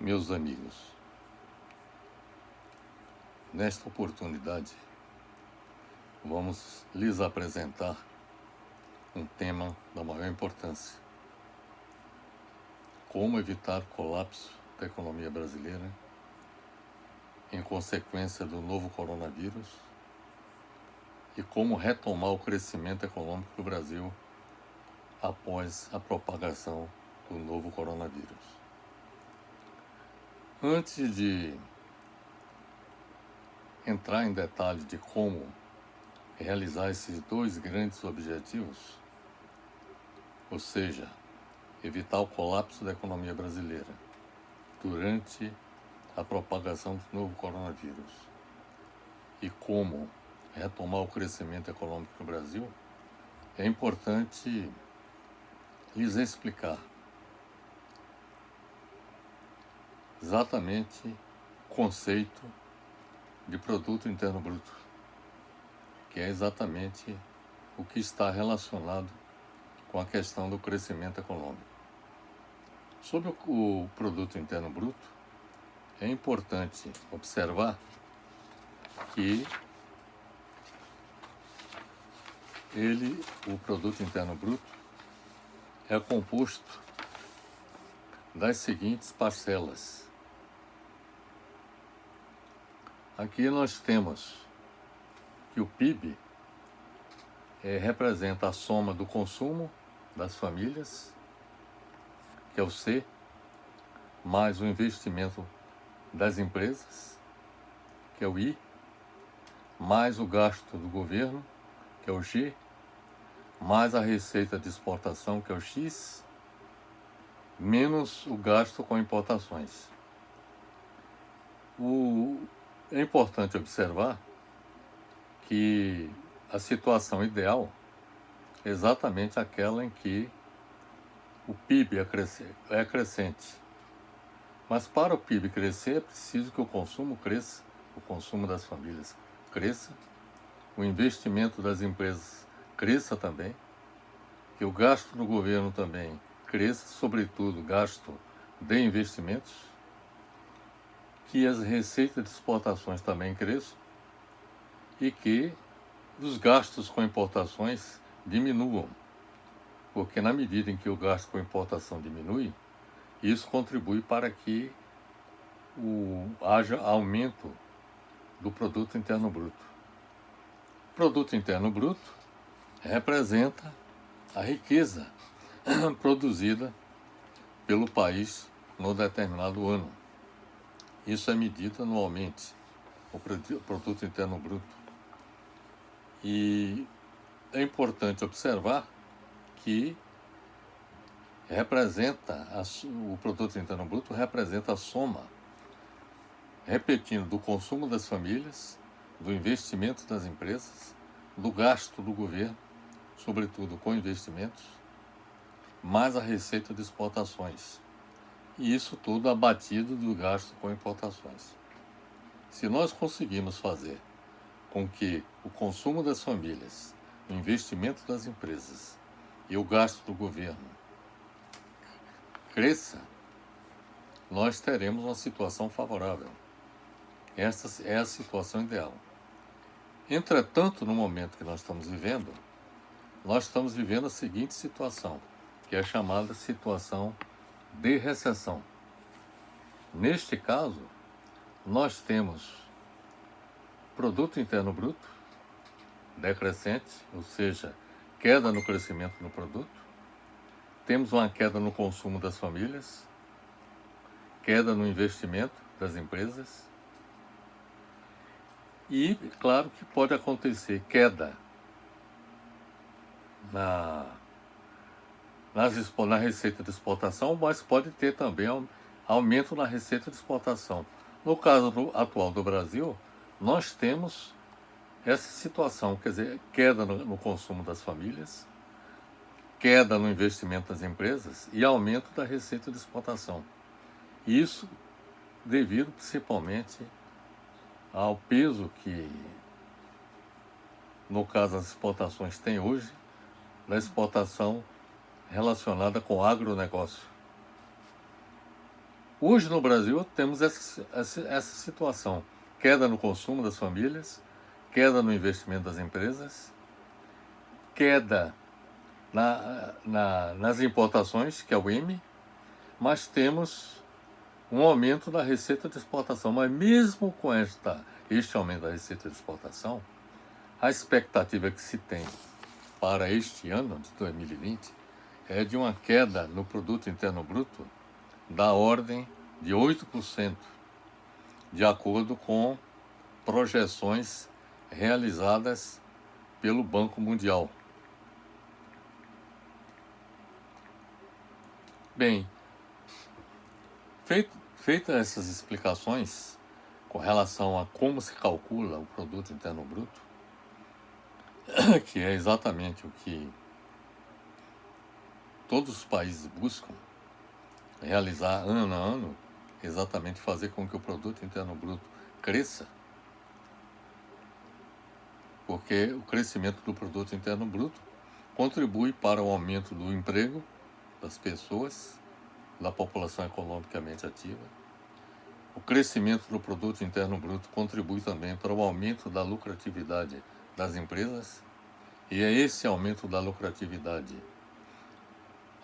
Meus amigos, nesta oportunidade vamos lhes apresentar um tema da maior importância: como evitar o colapso da economia brasileira em consequência do novo coronavírus e como retomar o crescimento econômico do Brasil após a propagação do novo coronavírus. Antes de entrar em detalhe de como realizar esses dois grandes objetivos, ou seja, evitar o colapso da economia brasileira durante a propagação do novo coronavírus e como retomar o crescimento econômico do Brasil, é importante lhes explicar exatamente o conceito de produto interno bruto, que é exatamente o que está relacionado com a questão do crescimento econômico. Sobre o produto interno bruto, é importante observar que o produto interno bruto, é composto das seguintes parcelas. Aqui nós temos que o PIB representa a soma do consumo das famílias, que é o C, mais o investimento das empresas, que é o I, mais o gasto do governo, que é o G, mais a receita de exportação, que é o X, menos o gasto com importações. É importante observar que a situação ideal é exatamente aquela em que o PIB é crescente. Mas para o PIB crescer é preciso que o consumo cresça, o consumo das famílias cresça, o investimento das empresas cresça também, que o gasto do governo também cresça, sobretudo o gasto de investimentos, que as receitas de exportações também cresçam e que os gastos com importações diminuam, porque na medida em que o gasto com importação diminui, isso contribui para que haja aumento do produto interno bruto. O produto interno bruto representa a riqueza produzida pelo país no determinado ano. Isso é medido anualmente, o produto interno bruto. E é importante observar que o produto interno bruto representa a soma, repetindo, do consumo das famílias, do investimento das empresas, do gasto do governo, sobretudo com investimentos, mais a receita de exportações. E isso tudo abatido do gasto com importações. Se nós conseguirmos fazer com que o consumo das famílias, o investimento das empresas e o gasto do governo cresça, nós teremos uma situação favorável. Essa é a situação ideal. Entretanto, no momento que nós estamos vivendo a seguinte situação, que é a chamada situação de recessão. Neste caso, nós temos produto interno bruto decrescente, ou seja, queda no crescimento do produto. Temos uma queda no consumo das famílias, queda no investimento das empresas e, claro, que pode acontecer queda na receita de exportação, mas pode ter também aumento na receita de exportação. No caso atual do Brasil, nós temos essa situação, quer dizer, queda no consumo das famílias, queda no investimento das empresas e aumento da receita de exportação. Isso devido principalmente ao peso que, no caso, as exportações têm hoje, da exportação relacionada com o agronegócio. Hoje no Brasil temos essa situação: queda no consumo das famílias, queda no investimento das empresas, queda nas importações, que é o IME, mas temos um aumento da receita de exportação. Mas mesmo com este aumento da receita de exportação, a expectativa que se tem para este ano de 2020 é de uma queda no produto interno bruto da ordem de 8%, de acordo com projeções realizadas pelo Banco Mundial. Bem, feitas essas explicações com relação a como se calcula o produto interno bruto, que é exatamente o que todos os países buscam realizar ano a ano, exatamente fazer com que o produto interno bruto cresça, porque o crescimento do produto interno bruto contribui para o aumento do emprego das pessoas, da população economicamente ativa. O crescimento do produto interno bruto contribui também para o aumento da lucratividade das empresas, e é esse aumento da lucratividade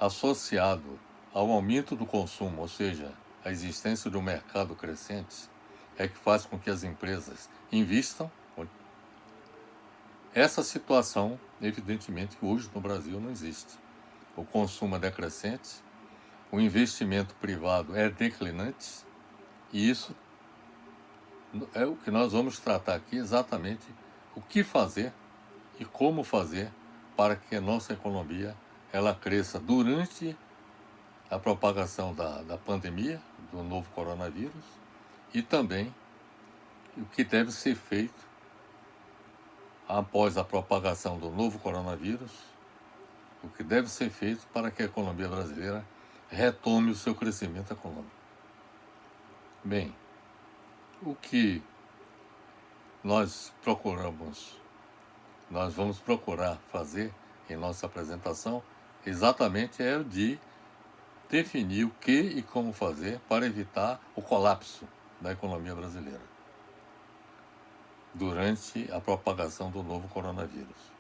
associado ao aumento do consumo, ou seja, a existência do mercado crescente, é que faz com que as empresas invistam. Essa situação, evidentemente, hoje no Brasil não existe. O consumo é decrescente, o investimento privado é declinante, e isso é o que nós vamos tratar aqui, exatamente o que fazer e como fazer para que a nossa economia ela cresça durante a propagação da pandemia, do novo coronavírus, e também o que deve ser feito após a propagação do novo coronavírus, o que deve ser feito para que a economia brasileira retome o seu crescimento econômico. Bem, o que nós vamos procurar fazer em nossa apresentação exatamente é o de definir o que e como fazer para evitar o colapso da economia brasileira durante a propagação do novo coronavírus.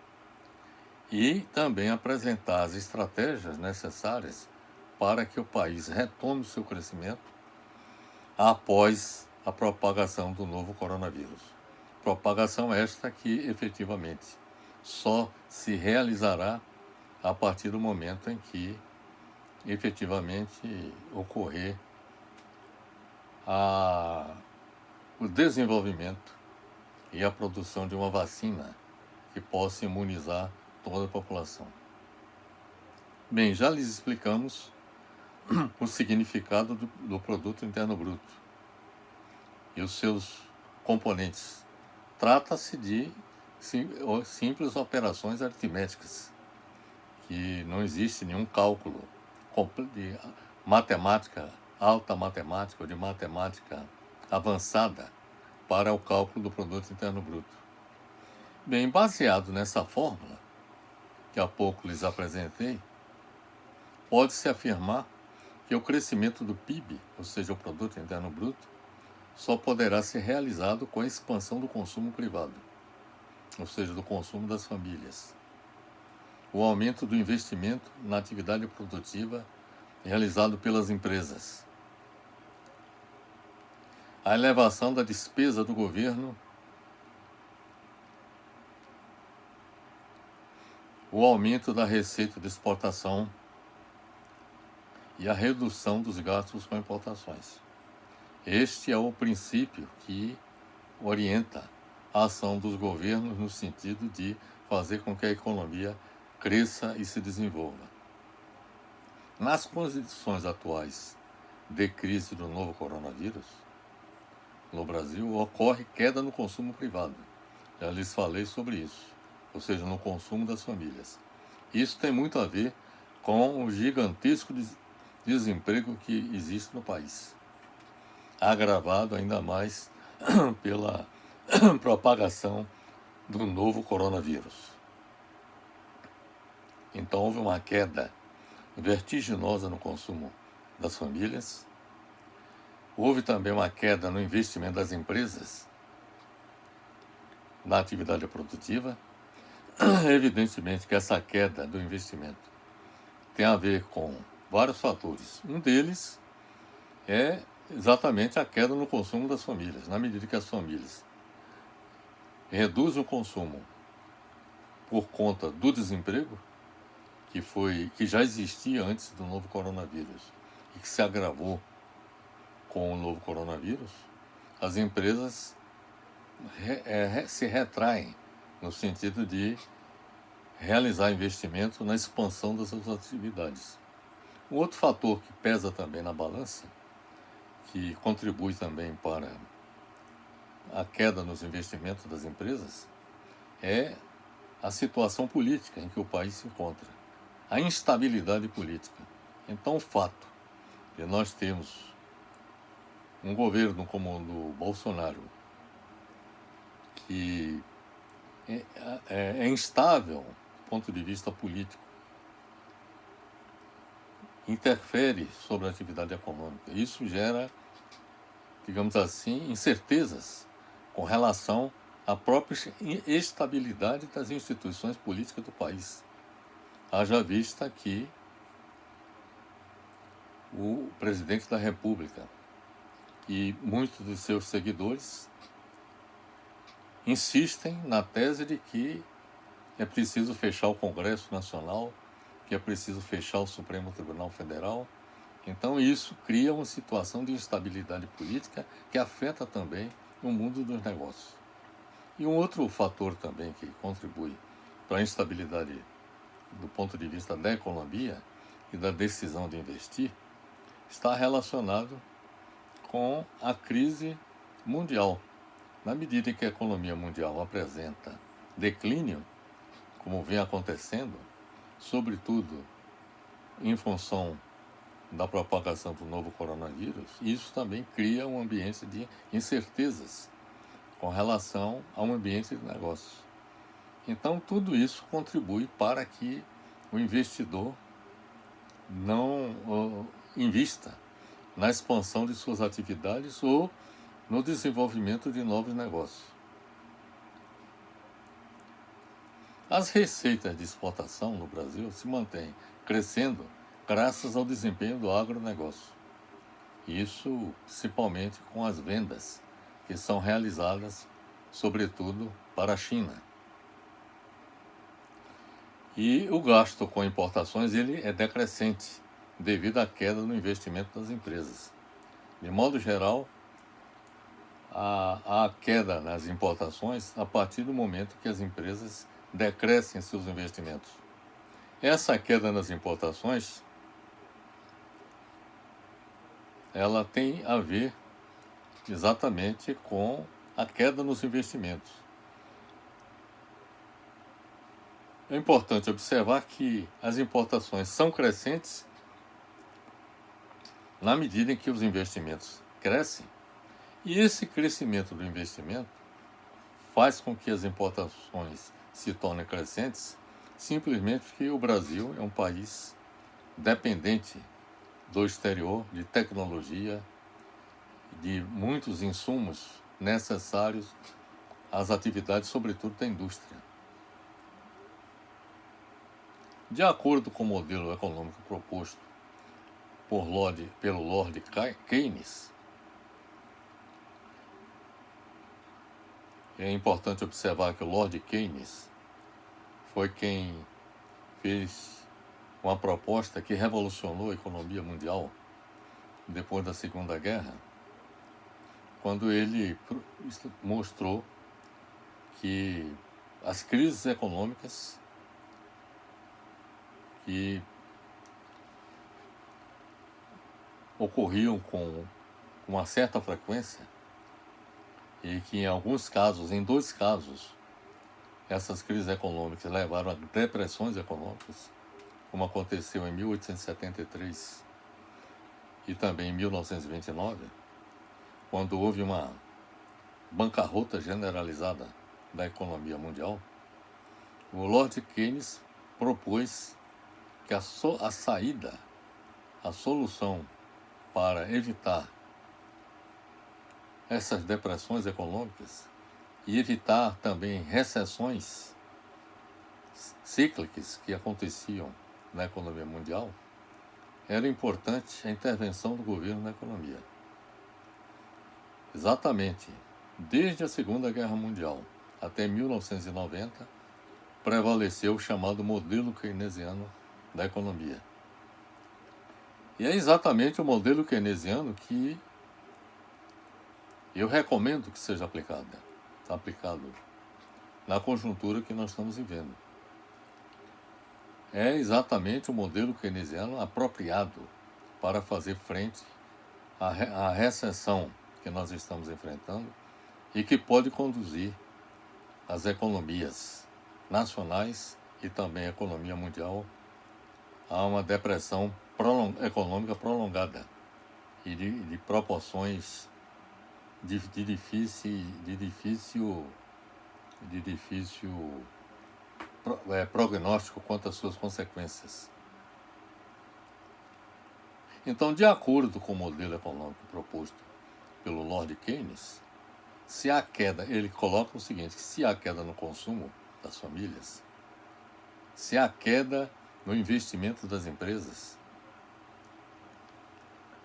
E também apresentar as estratégias necessárias para que o país retome o seu crescimento após a propagação do novo coronavírus. Propagação esta que efetivamente só se realizará a partir do momento em que efetivamente ocorrer o desenvolvimento e a produção de uma vacina que possa imunizar toda a população. Bem, já lhes explicamos o significado do produto interno bruto e os seus componentes. Trata-se de simples operações aritméticas, que não existe nenhum cálculo de matemática, alta matemática ou de matemática avançada para o cálculo do produto interno bruto. Bem, baseado nessa fórmula, que há pouco lhes apresentei, pode-se afirmar que o crescimento do PIB, ou seja, o produto interno bruto, só poderá ser realizado com a expansão do consumo privado, ou seja, do consumo das famílias. O aumento do investimento na atividade produtiva realizado pelas empresas. A elevação da despesa do governo. O aumento da receita de exportação e a redução dos gastos com importações. Este é o princípio que orienta a ação dos governos no sentido de fazer com que a economia cresça e se desenvolva. Nas condições atuais de crise do novo coronavírus, no Brasil ocorre queda no consumo privado. Já lhes falei sobre isso, ou seja, no consumo das famílias. Isso tem muito a ver com o gigantesco desemprego que existe no país, agravado ainda mais pela propagação do novo coronavírus. Então houve uma queda vertiginosa no consumo das famílias, houve também uma queda no investimento das empresas na atividade produtiva. Evidentemente que essa queda do investimento tem a ver com vários fatores. Um deles é exatamente a queda no consumo das famílias, na medida que as famílias reduzem o consumo por conta do desemprego, que já existia antes do novo coronavírus e que se agravou com o novo coronavírus. As empresas se retraem no sentido de realizar investimento na expansão das suas atividades. Um outro fator que pesa também na balança, que contribui também para a queda nos investimentos das empresas, é a situação política em que o país se encontra, a instabilidade política. Então, o fato de nós termos um governo como o do Bolsonaro, que é instável do ponto de vista político, interfere sobre a atividade econômica. Isso gera, digamos assim, incertezas com relação à própria estabilidade das instituições políticas do país. Haja vista que o presidente da República e muitos dos seus seguidores insistem na tese de que é preciso fechar o Congresso Nacional, que é preciso fechar o Supremo Tribunal Federal. Então isso cria uma situação de instabilidade política que afeta também o mundo dos negócios. E um outro fator também que contribui para a instabilidade do ponto de vista da economia e da decisão de investir está relacionado com a crise mundial. Na medida em que a economia mundial apresenta declínio, como vem acontecendo, sobretudo em função da propagação do novo coronavírus, isso também cria um ambiente de incertezas com relação ao ambiente de negócios. Então, tudo isso contribui para que o investidor não invista na expansão de suas atividades ou no desenvolvimento de novos negócios. As receitas de exportação no Brasil se mantêm crescendo graças ao desempenho do agronegócio. Isso principalmente com as vendas que são realizadas, sobretudo, para a China. E o gasto com importações ele é decrescente devido à queda no investimento das empresas. De modo geral, há queda nas importações a partir do momento que as empresas decrescem seus investimentos. Essa queda nas importações ela tem a ver exatamente com a queda nos investimentos. É importante observar que as importações são crescentes na medida em que os investimentos crescem, e esse crescimento do investimento faz com que as importações se tornem crescentes, simplesmente porque o Brasil é um país dependente do exterior, de tecnologia, de muitos insumos necessários às atividades, sobretudo da indústria. De acordo com o modelo econômico proposto pelo Lord Keynes, é importante observar que o Lord Keynes foi quem fez uma proposta que revolucionou a economia mundial depois da Segunda Guerra, quando ele mostrou que as crises econômicas que ocorriam com uma certa frequência e que em 2 casos, essas crises econômicas levaram a depressões econômicas, como aconteceu em 1873 e também em 1929, quando houve uma bancarrota generalizada da economia mundial. O Lord Keynes propôs que a solução para evitar essas depressões econômicas e evitar também recessões cíclicas que aconteciam na economia mundial, era importante a intervenção do governo na economia. Exatamente, desde a Segunda Guerra Mundial até 1990, prevaleceu o chamado modelo keynesiano da economia. E é exatamente o modelo keynesiano que eu recomendo que seja aplicado na conjuntura que nós estamos vivendo. É exatamente o modelo keynesiano apropriado para fazer frente à recessão que nós estamos enfrentando e que pode conduzir as economias nacionais e também a economia mundial a uma depressão econômica prolongada e de proporções de difícil prognóstico quanto às suas consequências. Então, de acordo com o modelo econômico proposto pelo Lord Keynes, se há queda, ele coloca o seguinte: se há queda no consumo das famílias, se há queda no investimento das empresas,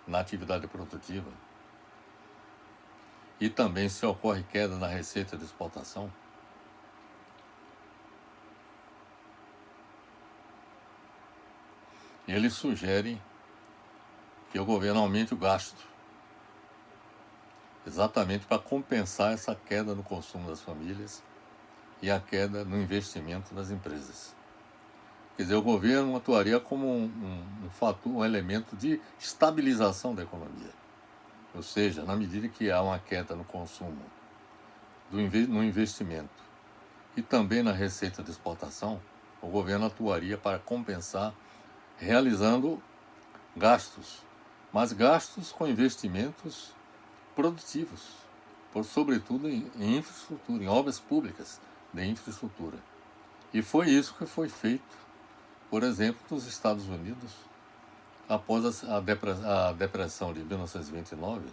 na atividade produtiva, e também se ocorre queda na receita de exportação, ele sugere que o governo aumente o gasto, exatamente para compensar essa queda no consumo das famílias e a queda no investimento das empresas. Quer dizer, o governo atuaria como um fator, um elemento de estabilização da economia. Ou seja, na medida que há uma queda no consumo, no investimento e também na receita de exportação, o governo atuaria para compensar, realizando gastos, mas gastos com investimentos produtivos, sobretudo em infraestrutura, em obras públicas de infraestrutura. E foi isso que foi feito, por exemplo, nos Estados Unidos, após a depressão de 1929,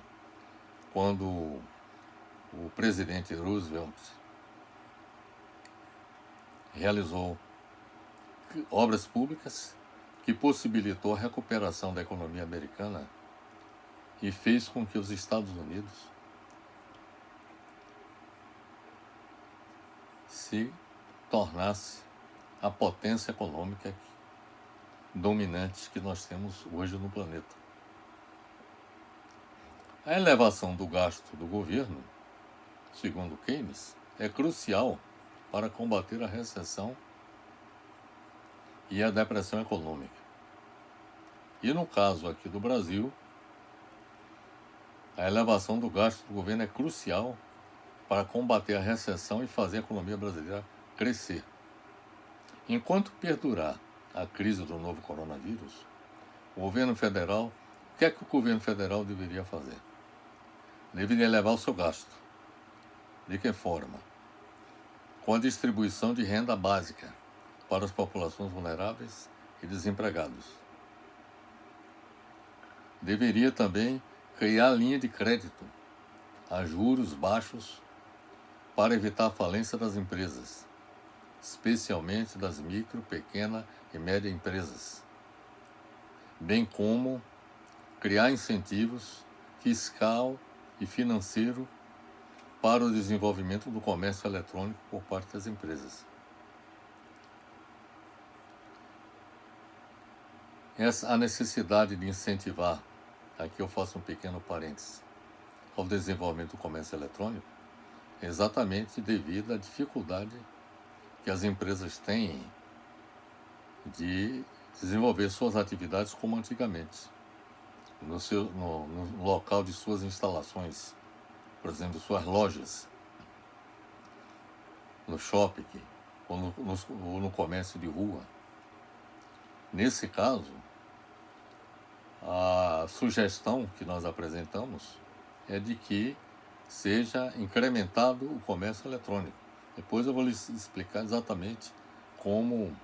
quando o presidente Roosevelt realizou obras públicas que possibilitou a recuperação da economia americana e fez com que os Estados Unidos se tornasse a potência econômica dominante que nós temos hoje no planeta. A elevação do gasto do governo, segundo Keynes, é crucial para combater a recessão e a depressão econômica. E no caso aqui do Brasil, a elevação do gasto do governo é crucial para combater a recessão e fazer a economia brasileira crescer. Enquanto perdurar a crise do novo coronavírus, o governo federal, o que é que o governo federal deveria fazer? Deveria elevar o seu gasto. De que forma? Com a distribuição de renda básica para as populações vulneráveis e desempregados. Deveria também criar linha de crédito a juros baixos para evitar a falência das empresas, especialmente das micro, pequena e média empresas, bem como criar incentivos fiscal e financeiro para o desenvolvimento do comércio eletrônico por parte das empresas. A necessidade de incentivar, aqui eu faço um pequeno parênteses, ao desenvolvimento do comércio eletrônico, é exatamente devido à dificuldade que as empresas têm de desenvolver suas atividades como antigamente, no local de suas instalações, por exemplo, suas lojas, no shopping ou no comércio de rua. Nesse caso, a sugestão que nós apresentamos é de que seja incrementado o comércio eletrônico. Depois eu vou lhes explicar exatamente como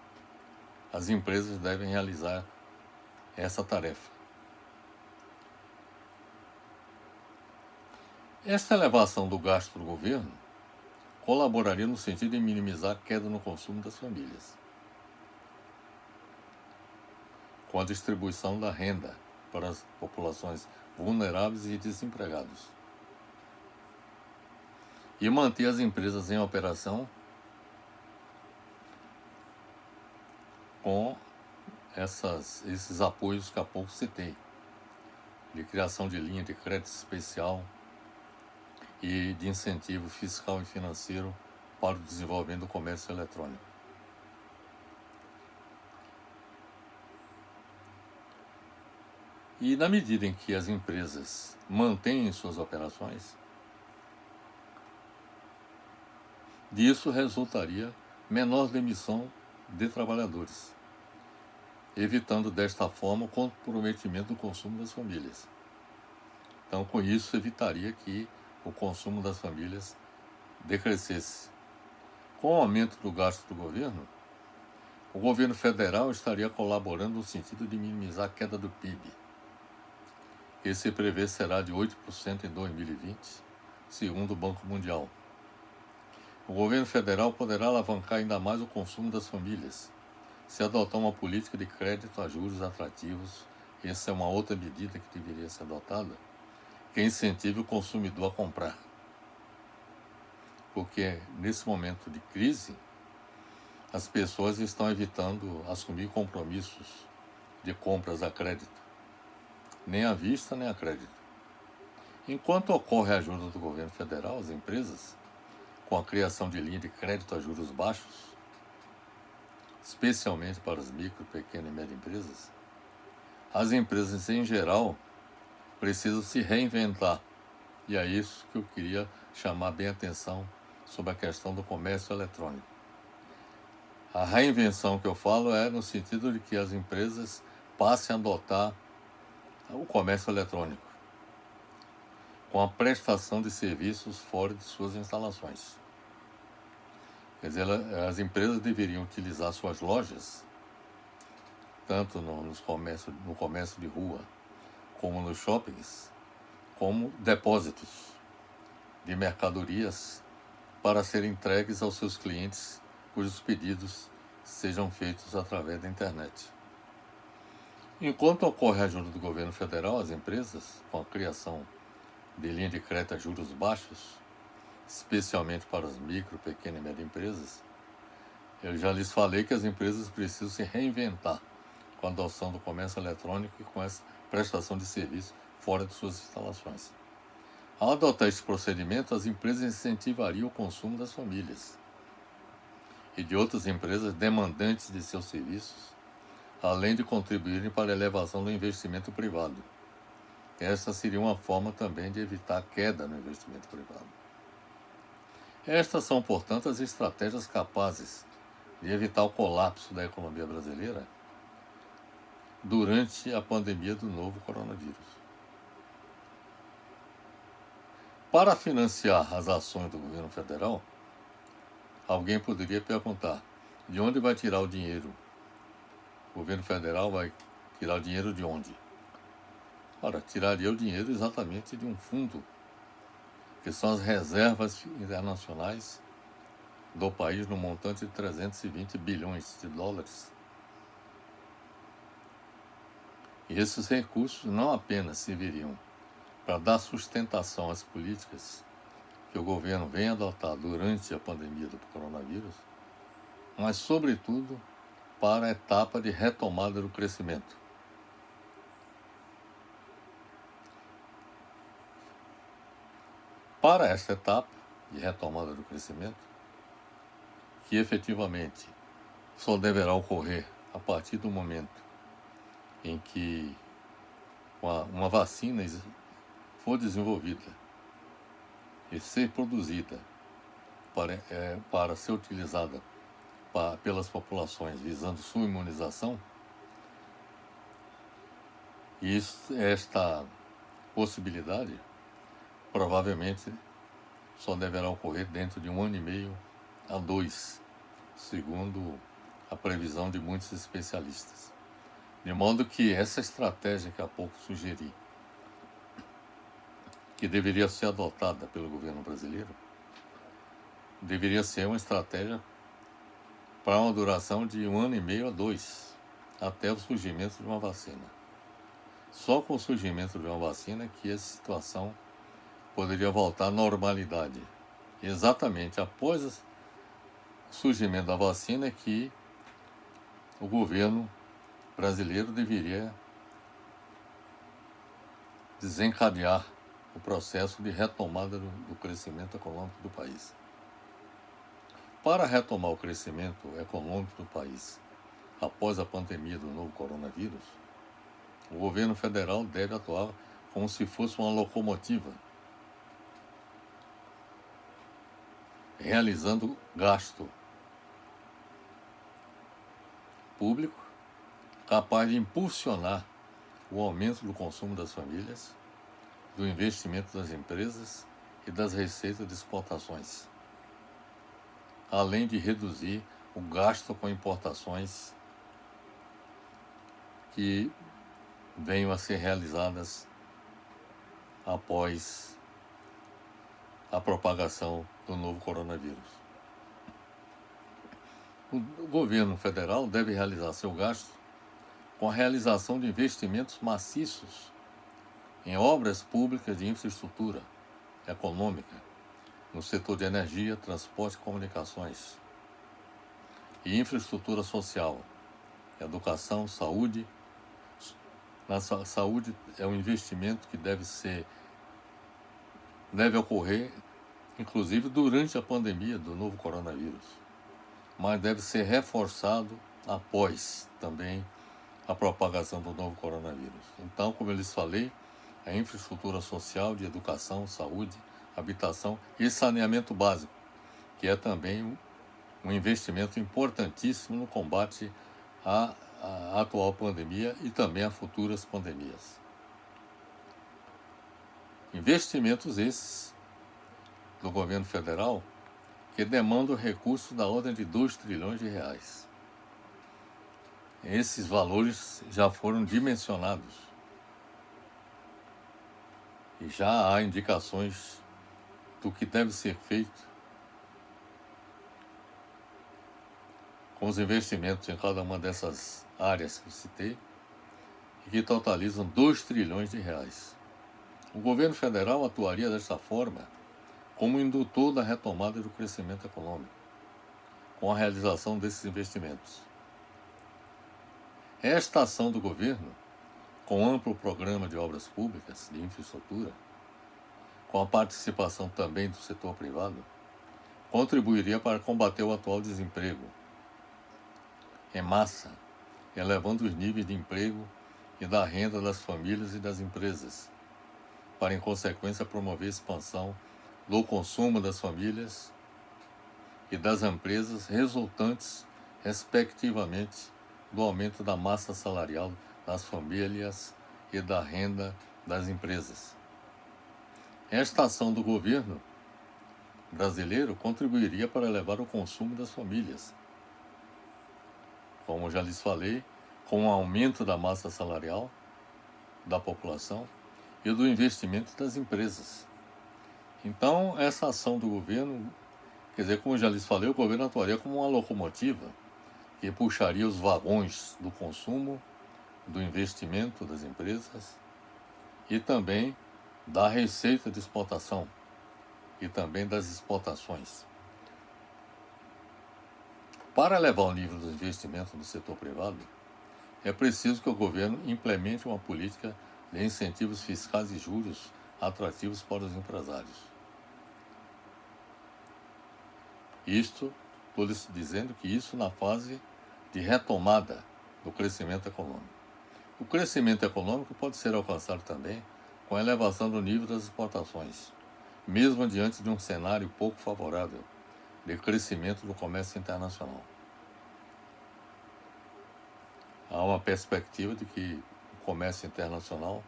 as empresas devem realizar essa tarefa. Esta elevação do gasto do governo colaboraria no sentido de minimizar a queda no consumo das famílias, com a distribuição da renda para as populações vulneráveis e desempregados, e manter as empresas em operação com esses apoios que há pouco citei, de criação de linha de crédito especial e de incentivo fiscal e financeiro para o desenvolvimento do comércio eletrônico. E na medida em que as empresas mantêm suas operações, disso resultaria menor demissão de trabalhadores, evitando desta forma o comprometimento do consumo das famílias. Então, com isso, evitaria que o consumo das famílias decrescesse. Com o aumento do gasto do governo, o governo federal estaria colaborando no sentido de minimizar a queda do PIB, que se prevê será de 8% em 2020, segundo o Banco Mundial. O governo federal poderá alavancar ainda mais o consumo das famílias, se adotar uma política de crédito a juros atrativos. Essa é uma outra medida que deveria ser adotada, que incentive o consumidor a comprar. Porque nesse momento de crise, as pessoas estão evitando assumir compromissos de compras a crédito, nem à vista nem a crédito. Enquanto ocorre a ajuda do governo federal às empresas, com a criação de linha de crédito a juros baixos, especialmente para as micro, pequenas e médias empresas, as empresas em geral precisam se reinventar. E é isso que eu queria chamar bem a atenção sobre a questão do comércio eletrônico. A reinvenção que eu falo é no sentido de que as empresas passem a adotar o comércio eletrônico, com a prestação de serviços fora de suas instalações. Quer dizer, as empresas deveriam utilizar suas lojas, tanto no comércio de rua, como nos shoppings, como depósitos de mercadorias para serem entregues aos seus clientes, cujos pedidos sejam feitos através da internet. Enquanto ocorre a ajuda do governo federal às empresas, com a criação de linha de crédito a juros baixos, especialmente para as micro, pequenas e médias empresas, eu já lhes falei que as empresas precisam se reinventar com a adoção do comércio eletrônico e com essa prestação de serviço fora de suas instalações. Ao adotar este procedimento, as empresas incentivariam o consumo das famílias e de outras empresas demandantes de seus serviços, além de contribuírem para a elevação do investimento privado. Essa seria uma forma também de evitar a queda no investimento privado. Estas são, portanto, as estratégias capazes de evitar o colapso da economia brasileira durante a pandemia do novo coronavírus. Para financiar as ações do governo federal, alguém poderia perguntar: de onde vai tirar o dinheiro? O governo federal vai tirar o dinheiro de onde? Ora, tiraria o dinheiro exatamente de um fundo, que são as reservas internacionais do país no montante de 320 bilhões de dólares. E esses recursos não apenas serviriam para dar sustentação às políticas que o governo vem adotar durante a pandemia do coronavírus, mas, sobretudo, para a etapa de retomada do crescimento. Para esta etapa de retomada do crescimento, que efetivamente só deverá ocorrer a partir do momento em que uma vacina for desenvolvida e ser produzida para ser utilizada pelas populações visando sua imunização, e esta possibilidade provavelmente só deverá ocorrer dentro de 1 ano e meio a 2, segundo a previsão de muitos especialistas. De modo que essa estratégia que há pouco sugeri, que deveria ser adotada pelo governo brasileiro deveria ser uma estratégia para uma duração de 1 ano e meio a 2, até o surgimento de uma vacina. Só com o surgimento de uma vacina que essa situação poderia voltar à normalidade. Exatamente após o surgimento da vacina é que o governo brasileiro deveria desencadear o processo de retomada do crescimento econômico do país. Para retomar o crescimento econômico do país após a pandemia do novo coronavírus, o governo federal deve atuar como se fosse uma locomotiva, realizando gasto público capaz de impulsionar o aumento do consumo das famílias, do investimento das empresas e das receitas de exportações, além de reduzir o gasto com importações que venham a ser realizadas após a propagação do novo coronavírus. O governo federal deve realizar seu gasto com a realização de investimentos maciços em obras públicas de infraestrutura econômica, no setor de energia, transporte e comunicações, e infraestrutura social, educação, saúde. Na saúde é um investimento que deve ocorrer, inclusive durante a pandemia do novo coronavírus, mas deve ser reforçado após também a propagação do novo coronavírus. Então, como eu lhes falei, a infraestrutura social de educação, saúde, habitação e saneamento básico, que é também um investimento importantíssimo no combate à atual pandemia e também a futuras pandemias. Investimentos esses do governo federal que demandam recursos da ordem de 2 trilhões de reais. Esses valores já foram dimensionados e já há indicações do que deve ser feito com os investimentos em cada uma dessas áreas que eu citei e que totalizam 2 trilhões de reais. O governo federal atuaria desta forma como indutor da retomada do crescimento econômico, com a realização desses investimentos. Esta ação do governo, com amplo programa de obras públicas, de infraestrutura, com a participação também do setor privado, contribuiria para combater o atual desemprego em massa, elevando os níveis de emprego e da renda das famílias e das empresas, para em consequência promover a expansão do consumo das famílias e das empresas, resultantes, respectivamente, do aumento da massa salarial das famílias e da renda das empresas. Esta ação do governo brasileiro contribuiria para elevar o consumo das famílias, como já lhes falei, com o aumento da massa salarial da população e do investimento das empresas. Então, essa ação do governo, quer dizer, como já lhes falei, o governo atuaria como uma locomotiva que puxaria os vagões do consumo, do investimento das empresas e também da receita de exportação e também das exportações. Para elevar o nível do investimento do setor privado, é preciso que o governo implemente uma política de incentivos fiscais e juros atrativos para os empresários. Estou lhes dizendo que isso na fase de retomada do crescimento econômico. O crescimento econômico pode ser alcançado também com a elevação do nível das exportações, mesmo diante de um cenário pouco favorável de crescimento do comércio internacional. Há uma perspectiva de que o comércio internacional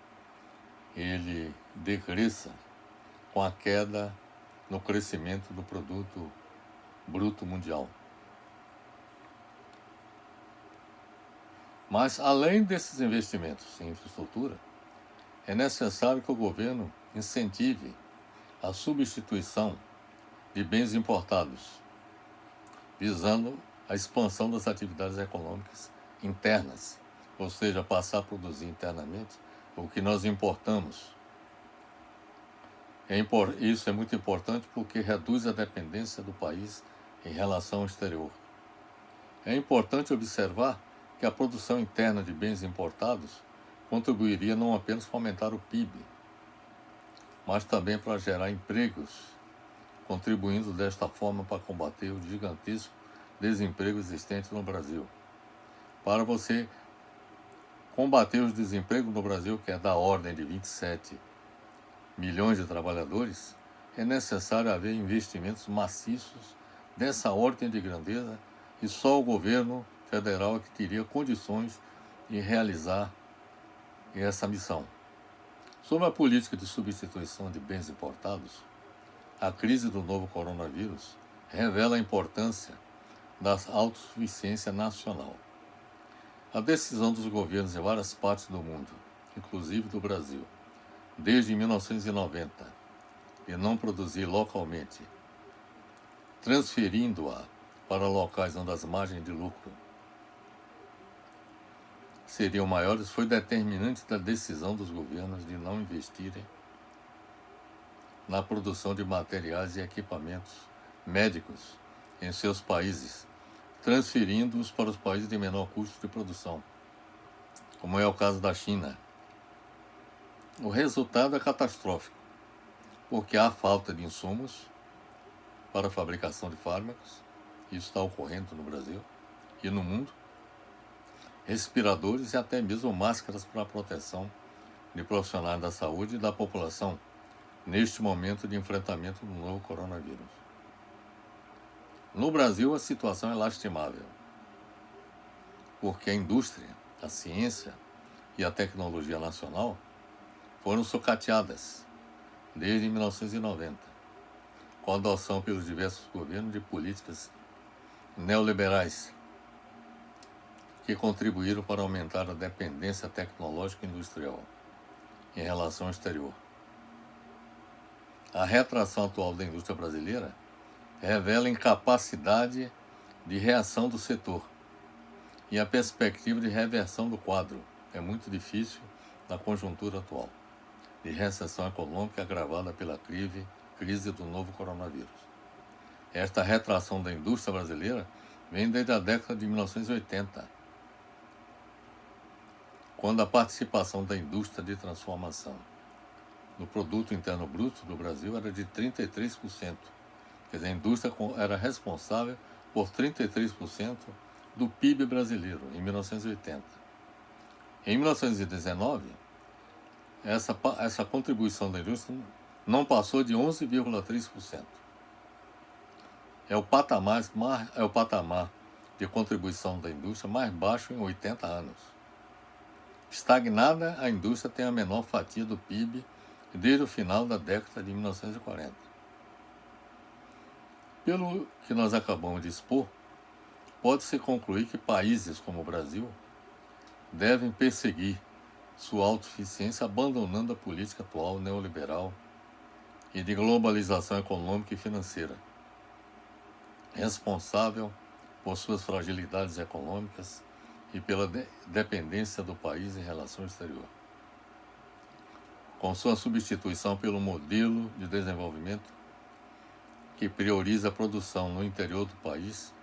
ele decresça com a queda no crescimento do produto bruto mundial. Mas, além desses investimentos em infraestrutura, é necessário que o governo incentive a substituição de bens importados, visando a expansão das atividades econômicas internas, ou seja, passar a produzir internamente o que nós importamos. Isso é muito importante porque reduz a dependência do país em relação ao exterior. É importante observar que a produção interna de bens importados contribuiria não apenas para aumentar o PIB, mas também para gerar empregos, contribuindo desta forma para combater o gigantesco desemprego existente no Brasil. Para você combater o desemprego no Brasil, que é da ordem de 27 milhões de trabalhadores, é necessário haver investimentos maciços dessa ordem de grandeza e só o governo federal é que teria condições de realizar essa missão. Sobre a política de substituição de bens importados, a crise do novo coronavírus revela a importância da autossuficiência nacional. A decisão dos governos em várias partes do mundo, inclusive do Brasil, desde 1990, de não produzir localmente, transferindo-a para locais onde as margens de lucro seriam maiores, foi determinante da decisão dos governos de não investirem na produção de materiais e equipamentos médicos em seus países, transferindo-os para os países de menor custo de produção, como é o caso da China. O resultado é catastrófico, porque há falta de insumos para a fabricação de fármacos, isso está ocorrendo no Brasil e no mundo, respiradores e até mesmo máscaras para a proteção de profissionais da saúde e da população neste momento de enfrentamento do novo coronavírus. No Brasil, a situação é lastimável, porque a indústria, a ciência e a tecnologia nacional foram sucateadas desde 1990, com a adoção pelos diversos governos de políticas neoliberais que contribuíram para aumentar a dependência tecnológica e industrial em relação ao exterior. A retração atual da indústria brasileira revela a incapacidade de reação do setor e a perspectiva de reversão do quadro é muito difícil na conjuntura atual, de recessão econômica agravada pela crise do novo coronavírus. Esta retração da indústria brasileira vem desde a década de 1980, quando a participação da indústria de transformação no produto interno bruto do Brasil era de 33%. Quer dizer, a indústria era responsável por 33% do PIB brasileiro em 1980. Em 1919, essa contribuição da indústria não passou de 11,3%. É o patamar de contribuição da indústria mais baixo em 80 anos. Estagnada, a indústria tem a menor fatia do PIB desde o final da década de 1940. Pelo que nós acabamos de expor, pode-se concluir que países como o Brasil devem perseguir sua autossuficiência abandonando a política atual neoliberal e de globalização econômica e financeira, responsável por suas fragilidades econômicas e pela dependência do país em relação ao exterior. Com sua substituição pelo modelo de desenvolvimento que prioriza a produção no interior do país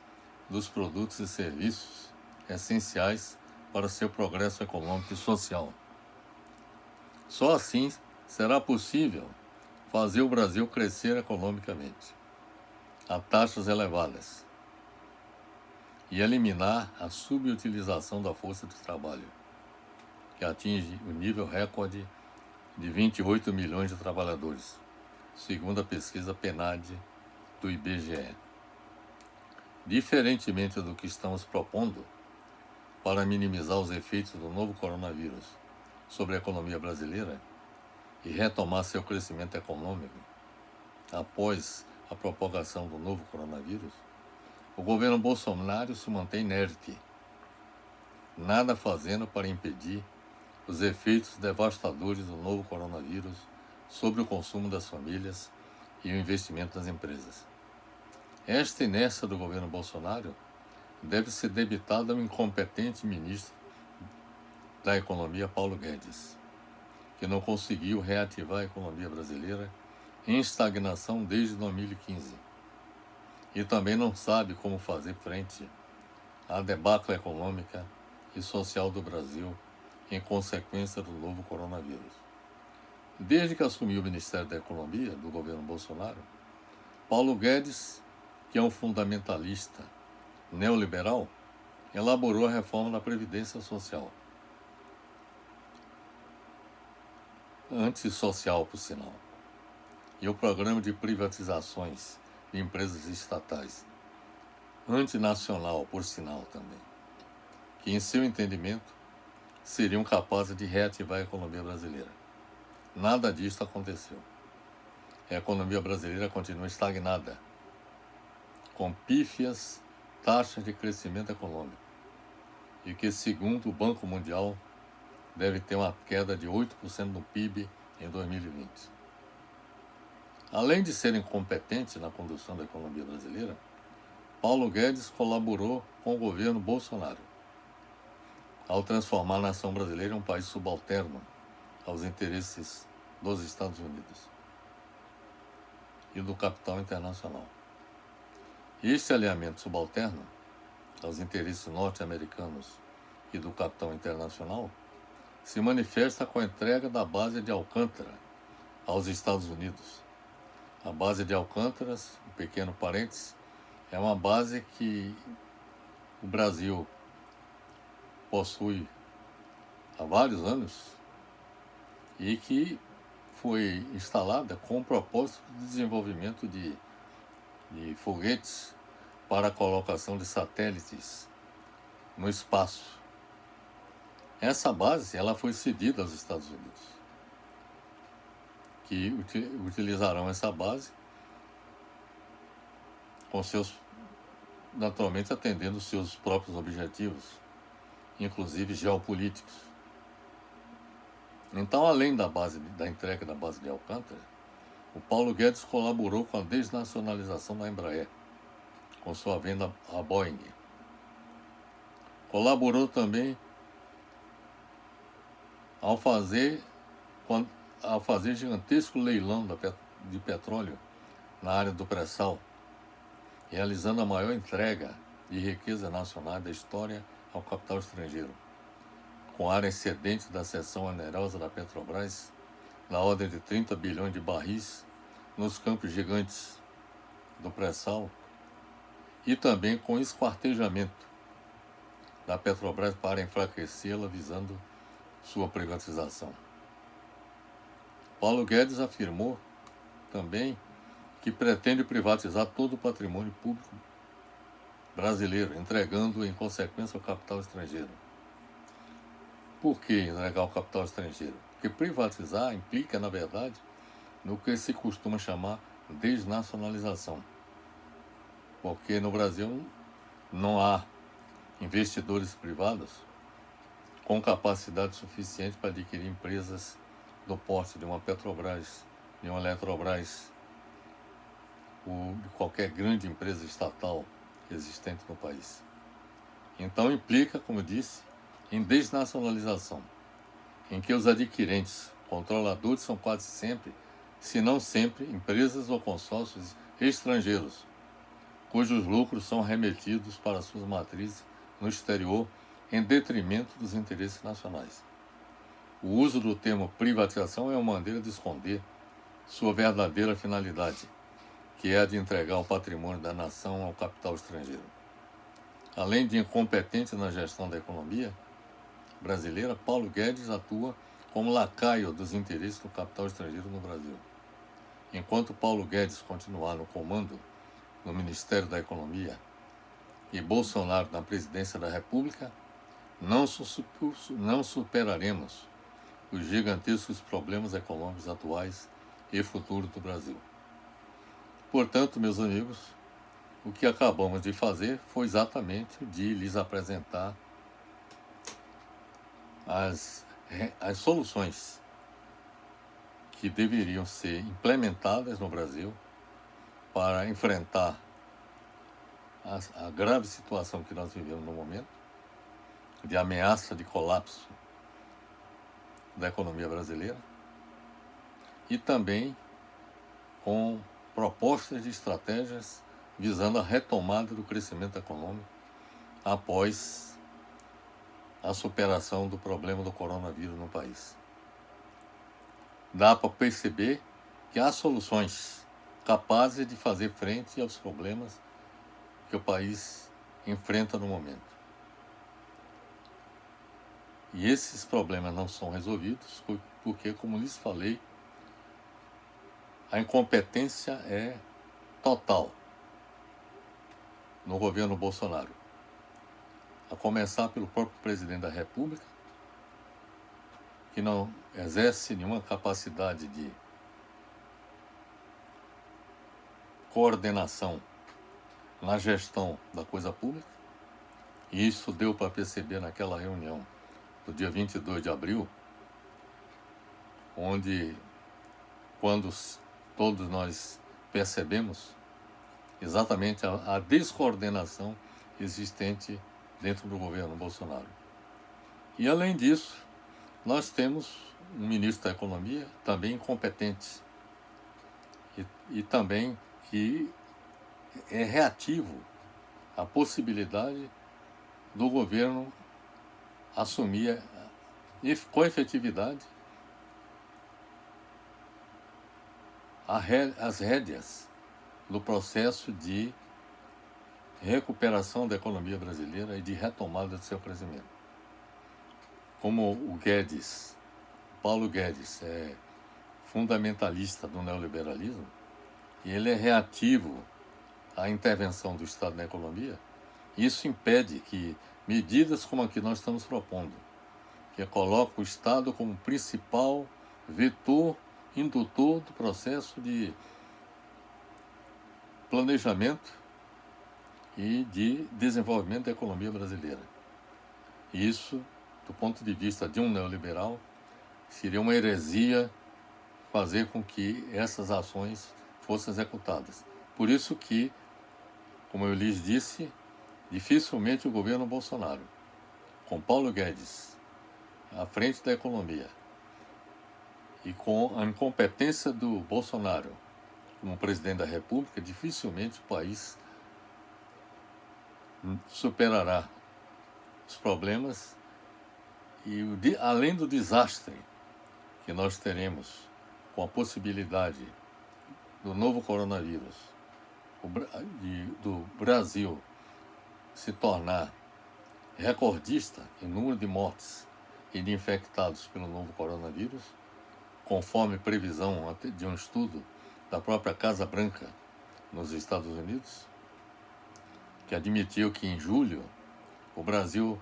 dos produtos e serviços essenciais para seu progresso econômico e social. Só assim será possível fazer o Brasil crescer economicamente a taxas elevadas e eliminar a subutilização da força de trabalho, que atinge o nível recorde de 28 milhões de trabalhadores, segundo a pesquisa PNAD do IBGE. Diferentemente do que estamos propondo para minimizar os efeitos do novo coronavírus sobre a economia brasileira e retomar seu crescimento econômico após a propagação do novo coronavírus, o governo Bolsonaro se mantém inerte, nada fazendo para impedir os efeitos devastadores do novo coronavírus sobre o consumo das famílias e o investimento nas empresas. Esta inércia do governo Bolsonaro deve ser debitada ao incompetente ministro da Economia, Paulo Guedes, que não conseguiu reativar a economia brasileira em estagnação desde 2015 e também não sabe como fazer frente à debacle econômica e social do Brasil em consequência do novo coronavírus. Desde que assumiu o Ministério da Economia do governo Bolsonaro, Paulo Guedes, que é um fundamentalista neoliberal, elaborou a reforma da Previdência Social. Antissocial, por sinal. E o programa de privatizações de empresas estatais. Antinacional, por sinal também. Que, em seu entendimento, seriam capazes de reativar a economia brasileira. Nada disso aconteceu. A economia brasileira continua estagnada, com pífias taxas de crescimento econômico, e que, segundo o Banco Mundial, deve ter uma queda de 8% no PIB em 2020. Além de ser incompetente na condução da economia brasileira, Paulo Guedes colaborou com o governo Bolsonaro ao transformar a nação brasileira em um país subalterno aos interesses dos Estados Unidos e do capital internacional. Este alinhamento subalterno aos interesses norte-americanos e do capital internacional se manifesta com a entrega da base de Alcântara aos Estados Unidos. A base de Alcântara, um pequeno parênteses, é uma base que o Brasil possui há vários anos e que foi instalada com o propósito de desenvolvimento de foguetes para a colocação de satélites no espaço. Essa base ela foi cedida aos Estados Unidos, que utilizarão essa base com seus, naturalmente atendendo os seus próprios objetivos, inclusive geopolíticos. Então, além da entrega da base de Alcântara, o Paulo Guedes colaborou com a desnacionalização da Embraer, com sua venda à Boeing. Colaborou também ao fazer gigantesco leilão de petróleo na área do pré-sal, realizando a maior entrega de riqueza nacional da história ao capital estrangeiro, com área excedente da seção onerosa da Petrobras, na ordem de 30 bilhões de barris, nos campos gigantes do pré-sal, e também com esquartejamento da Petrobras para enfraquecê-la, visando sua privatização. Paulo Guedes afirmou também que pretende privatizar todo o patrimônio público brasileiro, entregando-o em consequência ao capital estrangeiro. Por que entregar ao capital estrangeiro? Porque privatizar implica, na verdade, no que se costuma chamar desnacionalização. Porque no Brasil não há investidores privados com capacidade suficiente para adquirir empresas do porte de uma Petrobras, de uma Eletrobras, ou de qualquer grande empresa estatal existente no país. Então implica, como eu disse, em desnacionalização, em que os adquirentes, controladores, são quase sempre, se não sempre, empresas ou consórcios estrangeiros, cujos lucros são remetidos para suas matrizes no exterior em detrimento dos interesses nacionais. O uso do termo privatização é uma maneira de esconder sua verdadeira finalidade, que é a de entregar o patrimônio da nação ao capital estrangeiro. Além de incompetente na gestão da economia brasileira, Paulo Guedes atua como lacaio dos interesses do capital estrangeiro no Brasil. Enquanto Paulo Guedes continuar no comando no Ministério da Economia e Bolsonaro na presidência da República, não superaremos os gigantescos problemas econômicos atuais e futuros do Brasil. Portanto, meus amigos, o que acabamos de fazer foi exatamente de lhes apresentar as soluções que deveriam ser implementadas no Brasil para enfrentar a grave situação que nós vivemos no momento, de ameaça de colapso da economia brasileira, e também com propostas de estratégias visando a retomada do crescimento econômico após a superação do problema do coronavírus no país. Dá para perceber que há soluções capazes de fazer frente aos problemas que o país enfrenta no momento. E esses problemas não são resolvidos porque, como lhes falei, a incompetência é total no governo Bolsonaro. A começar pelo próprio presidente da República, que não exerce nenhuma capacidade de coordenação na gestão da coisa pública, e isso deu para perceber naquela reunião do dia 22 de abril, onde, quando todos nós percebemos exatamente a descoordenação existente dentro do governo Bolsonaro. E, além disso, nós temos um ministro da Economia também incompetente e também que é reativo à possibilidade do governo assumir com efetividade as rédeas do processo de recuperação da economia brasileira e de retomada do seu crescimento. Como o Guedes, Paulo Guedes, é fundamentalista do neoliberalismo, e ele é reativo à intervenção do Estado na economia, isso impede que medidas como a que nós estamos propondo, que coloca o Estado como principal vetor, indutor do processo de planejamento e de desenvolvimento da economia brasileira. Isso, do ponto de vista de um neoliberal, seria uma heresia fazer com que essas ações fossem executadas. Por isso que, como eu lhes disse, dificilmente o governo Bolsonaro, com Paulo Guedes à frente da economia e com a incompetência do Bolsonaro como presidente da República, dificilmente o país superará os problemas e, além do desastre que nós teremos com a possibilidade do novo coronavírus, do Brasil se tornar recordista em número de mortes e de infectados pelo novo coronavírus, conforme previsão de um estudo da própria Casa Branca nos Estados Unidos, que admitiu que em julho o Brasil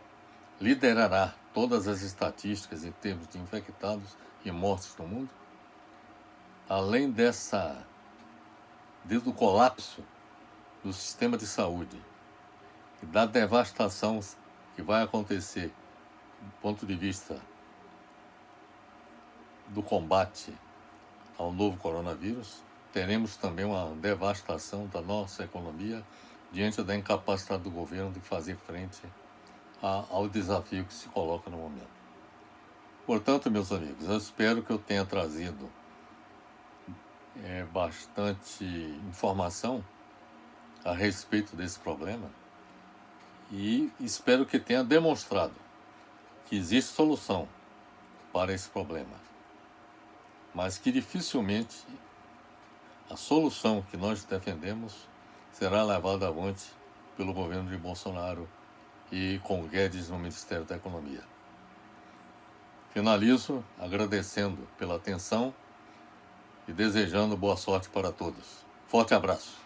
liderará todas as estatísticas em termos de infectados e mortes no mundo. Além do colapso do sistema de saúde e da devastação que vai acontecer do ponto de vista do combate ao novo coronavírus, teremos também uma devastação da nossa economia diante da incapacidade do governo de fazer frente ao desafio que se coloca no momento. Portanto, meus amigos, eu espero que eu tenha trazido bastante informação a respeito desse problema e espero que tenha demonstrado que existe solução para esse problema, mas que dificilmente a solução que nós defendemos será levada avante pelo governo de Bolsonaro e com Guedes no Ministério da Economia. Finalizo agradecendo pela atenção e desejando boa sorte para todos. Forte abraço.